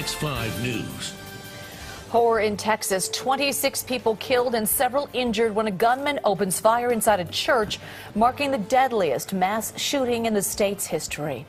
Fox 5 News. Horror in Texas. 26 people killed and several injured when a gunman opens fire inside a church, marking the deadliest mass shooting in the state's history.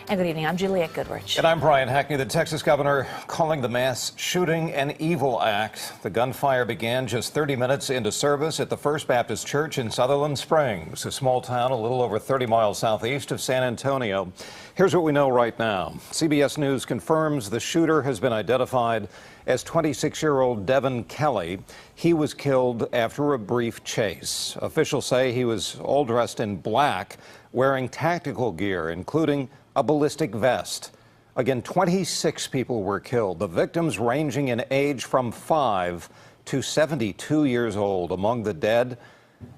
And good evening, I'm Juliette Goodrich. And I'm Brian Hackney. The Texas governor calling the mass shooting an evil act. The gunfire began just 30 minutes into service at the First Baptist Church in Sutherland Springs, a small town a little over 30 miles southeast of San Antonio. Here's what we know right now. CBS News confirms the shooter has been identified as 26-year-old Devin Kelly. He was killed after a brief chase. Officials say he was all dressed in black, wearing tactical gear, including a ballistic vest. Again, 26 people were killed, the victims ranging in age from 5 to 72 years old. Among the dead,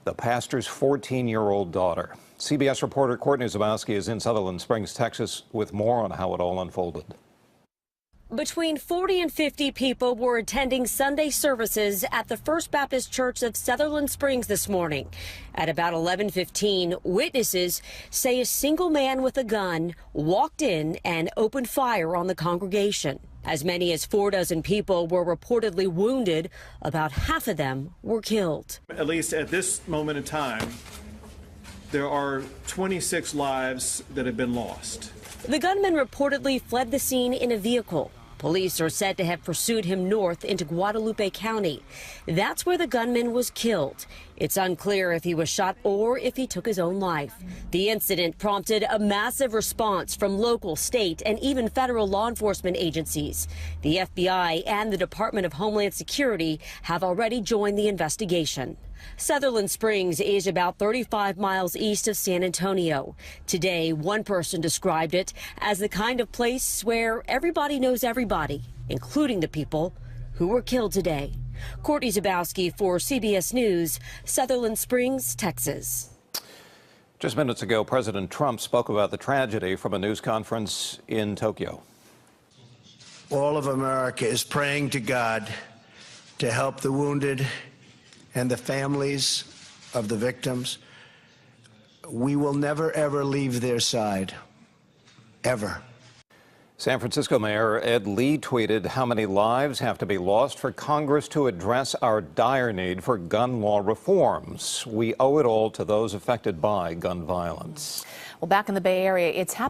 the pastor's 14-year-old daughter. CBS reporter Courtney Zabowski is in Sutherland Springs, Texas, with more on how it all unfolded. Between 40 and 50 people were attending Sunday services at the First Baptist Church of Sutherland Springs this morning. At about 11:15, witnesses say a single man with a gun walked in and opened fire on the congregation. As many as 4 dozen people were reportedly wounded. About half of them were killed. At least at this moment in time, there are 26 lives that have been lost. The gunman reportedly fled the scene in a vehicle. Police are said to have pursued him north into Guadalupe County. That's where the gunman was killed. It's unclear if he was shot or if he took his own life. The incident prompted a massive response from local, state, and even federal law enforcement agencies. The FBI and the Department of Homeland Security have already joined the investigation. Sutherland Springs is about 35 miles east of San Antonio. Today, one person described it as the kind of place where everybody knows everybody, including the people who were killed today. Courtney Zabowski for CBS News, Sutherland Springs, Texas. Just minutes ago, President Trump spoke about the tragedy from a news conference in Tokyo. All of America is praying to God to help the wounded and the families of the victims. We will never, ever leave their side, ever. San Francisco Mayor Ed Lee tweeted how many lives have to be lost for Congress to address our dire need for gun law reforms. We owe it all to those affected by gun violence. Well, back in the Bay Area, it's happening.